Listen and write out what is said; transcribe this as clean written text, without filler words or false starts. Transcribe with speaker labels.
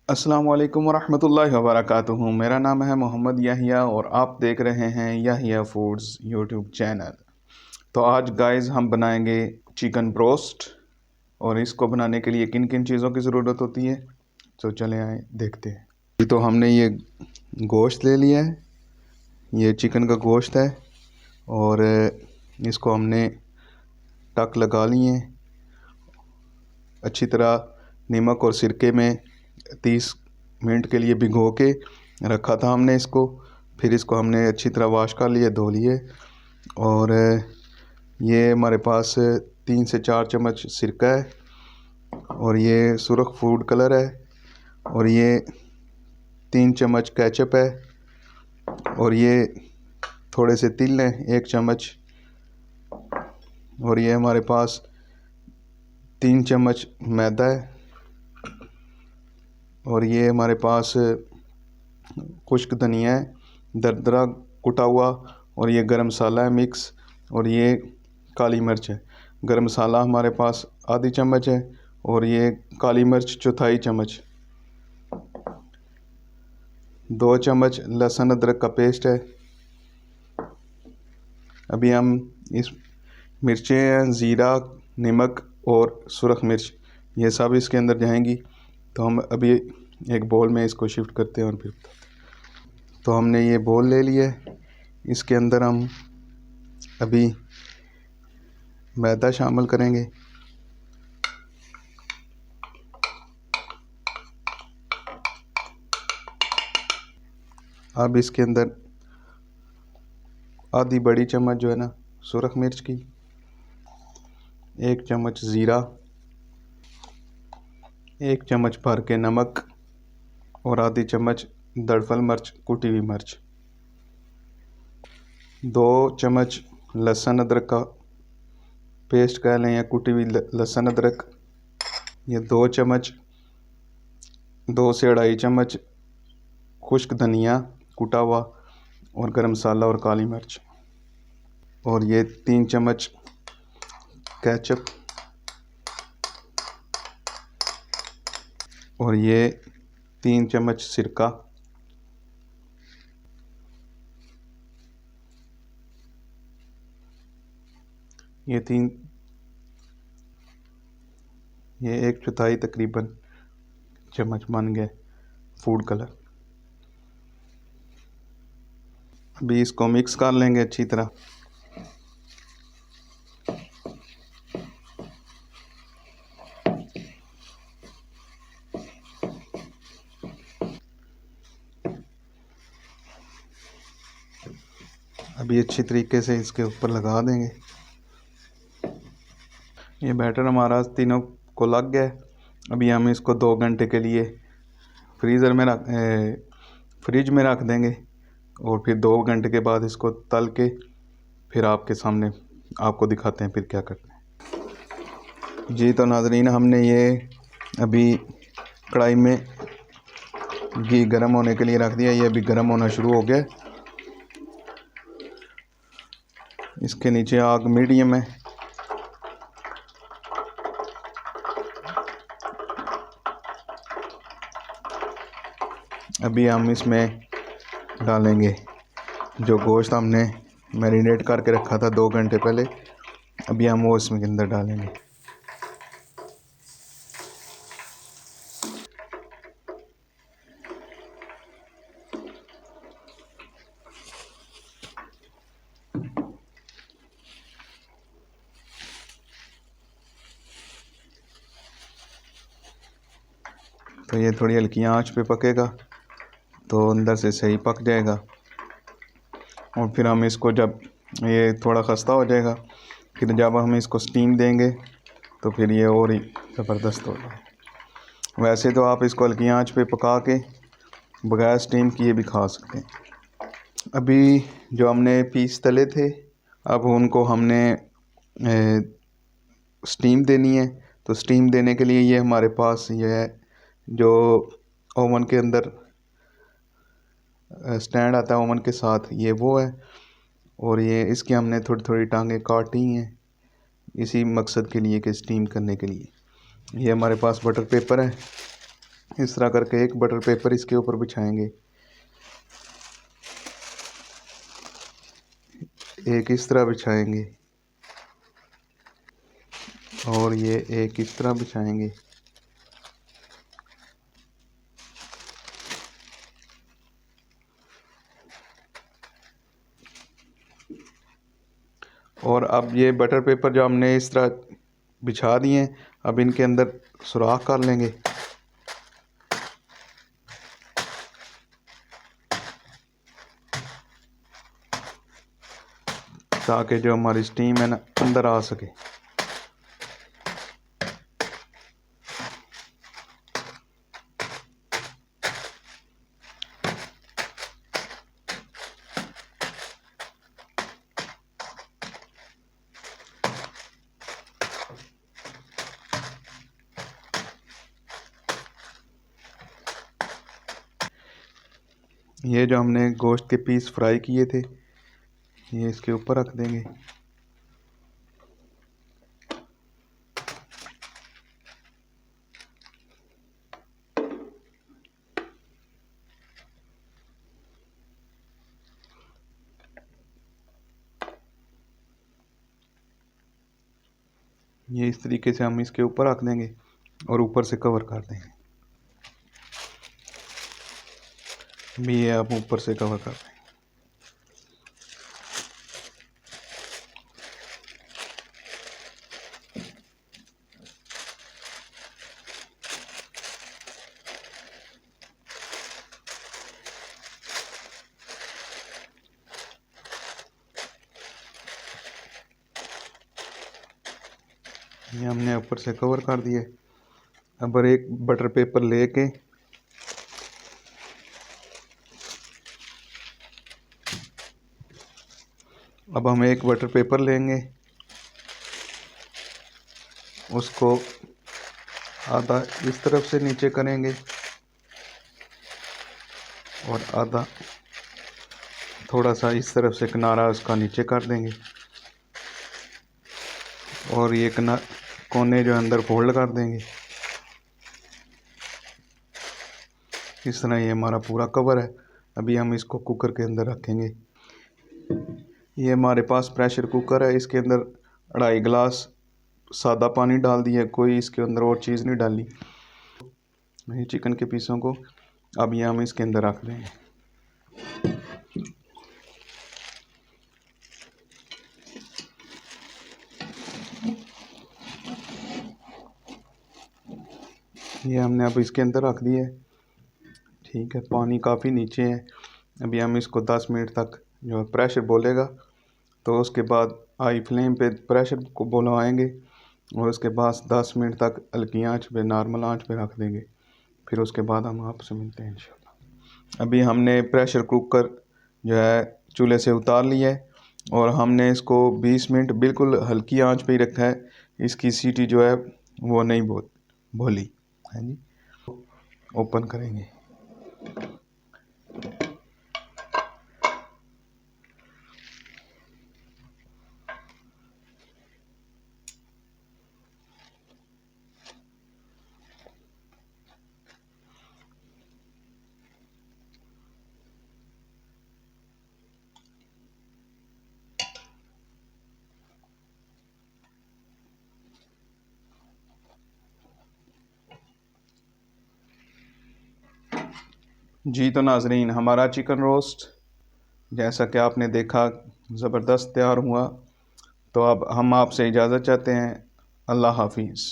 Speaker 1: अस्सलाम वालेकुम वरहमतुल्लाहि वबरकातुहू। मेरा नाम है मोहम्मद याहिया और आप देख रहे हैं याहिया फूड्स यूट्यूब चैनल। तो आज गाइस हम बनाएंगे चिकन ब्रोस्ट। और इसको बनाने के लिए किन किन चीज़ों की ज़रूरत होती है, तो चले आए देखते हैं। तो हमने ये गोश्त ले लिया है, ये चिकन का गोश्त है और इसको हमने टक लगा लिए हैं। अच्छी तरह नमक और सिरके में 30 मिनट के लिए भिगो के रखा था हमने इसको। फिर इसको हमने अच्छी तरह वॉश कर लिए, धो लिए। और ये हमारे पास 3 से 4 चम्मच सिरका है और ये सुरख फूड कलर है और ये 3 चम्मच केचप है और ये थोड़े से तिल हैं 1 चम्मच और ये हमारे पास 3 चम्मच मैदा है और ये हमारे पास खुश्क धनिया है दरदरा कुटा हुआ और ये गरम मसाला है मिक्स और ये काली मिर्च है। गरम मसाला हमारे पास आधी चम्मच है और ये काली मिर्च चौथाई चम्मच। 2 चम्मच लहसुन अदरक का पेस्ट है। अभी हम इस मिर्चें, ज़ीरा, नमक और सुरख मिर्च ये सब इसके अंदर जाएंगी। तो हम अभी एक बोल में इसको शिफ्ट करते हैं और फिर तो हमने ये बोल ले लिया है। इसके अंदर हम अभी मैदा शामिल करेंगे। अब इसके अंदर आधी बड़ी चम्मच जो है ना सुरख मिर्च की, 1 चम्मच ज़ीरा, 1 चम्मच भर के नमक और आधी चम्मच दड़फल मिर्च, कुटी हुई मिर्च, 2 चम्मच लहसुन अदरक का पेस्ट कह लें या कुटी हुई लहसुन अदरक, ये 2 चम्मच 2 से 2.5 चम्मच खुश्क धनिया कुटा हुआ और गरम मसाला और काली मिर्च और ये 3 चम्मच केचप और ये 3 चम्मच सिरका, ये 1/4 तकरीबन चम्मच बन गए फूड कलर। अभी इसको मिक्स कर लेंगे अच्छी तरह। अभी अच्छी तरीके से इसके ऊपर लगा देंगे। ये बैटर हमारा तीनों को लग गया है। अभी हम इसको 2 घंटे के लिए फ्रिज में रख देंगे और फिर 2 घंटे के बाद इसको तल के फिर आपके सामने आपको दिखाते हैं फिर क्या करते हैं। जी तो नाज़रीन, हमने ये अभी कढ़ाई में घी गर्म होने के लिए रख दिया। ये अभी गर्म होना शुरू हो गया। इसके नीचे आग मीडियम है। अभी हम इसमें डालेंगे जो गोश्त हमने मैरिनेट करके रखा था 2 घंटे पहले। अभी हम वो इसमें के अंदर डालेंगे। तो ये थोड़ी हल्की आंच पे पकेगा तो अंदर से सही पक जाएगा और फिर हम इसको जब ये थोड़ा खस्ता हो जाएगा फिर जब हम इसको स्टीम देंगे तो फिर ये और ही ज़बरदस्त होगा। वैसे तो आप इसको हल्की आंच पे पका के बगैर स्टीम किए भी खा सकते हैं। अभी जो हमने पीस तले थे अब उनको हमने स्टीम देनी है। तो स्टीम देने के लिए ये हमारे पास ये है जो ओवन के अंदर स्टैंड आता है ओवन के साथ, ये वो है और ये इसकी हमने थोड़ी थोड़ी टांगें काटी हैं इसी मकसद के लिए कि स्टीम करने के लिए। ये हमारे पास बटर पेपर है इस तरह करके एक बटर पेपर इसके ऊपर बिछाएंगे, एक इस तरह बिछाएंगे और ये एक इस तरह बिछाएंगे। और अब ये बटर पेपर जो हमने इस तरह बिछा दिए हैं, अब इनके अंदर सुराख कर लेंगे ताकि जो हमारी स्टीम है ना अंदर आ सके। ये जो हमने गोश्त के पीस फ्राई किए थे ये इसके ऊपर रख देंगे। ये इस तरीके से हम इसके ऊपर रख देंगे और ऊपर से कवर कर देंगे। भी ये आप ऊपर से कवर कर देंगे। ये हमने ऊपर से कवर कर दिए। अब एक बटर पेपर लेके अब हम एक बटर पेपर लेंगे, उसको आधा इस तरफ से नीचे करेंगे और आधा थोड़ा सा इस तरफ से किनारा उसका नीचे कर देंगे और ये कोने जो अंदर फोल्ड कर देंगे। इस तरह ये हमारा पूरा कवर है। अभी हम इसको कुकर के अंदर रखेंगे। ये हमारे पास प्रेशर कुकर है, इसके अंदर 2.5 गिलास सादा पानी डाल दिया, कोई इसके अंदर और चीज़ नहीं डाली। ये चिकन के पीसों को अब ये हम इसके अंदर रख देंगे। ये हमने अब इसके अंदर रख दिया है। ठीक है, पानी काफ़ी नीचे है। अभी हम इसको 10 मिनट तक जो प्रेशर बोलेगा तो उसके बाद हाई फ्लेम पे प्रेशर को बुलवाएंगे और उसके बाद 10 मिनट तक हल्की आंच पे, नॉर्मल आंच पे रख देंगे। फिर उसके बाद हम आपसे मिलते हैं इंशाल्लाह। अभी हमने प्रेशर कुकर जो है चूल्हे से उतार लिया है और हमने इसको 20 मिनट बिल्कुल हल्की आंच पे ही रखा है। इसकी सीटी जो है वो नहीं बोली है जी। ओपन करेंगे। जी तो नाजरीन, हमारा चिकन रोस्ट जैसा कि आपने देखा ज़बरदस्त तैयार हुआ। तो अब हम आपसे इजाज़त चाहते हैं। अल्लाह हाफिज़।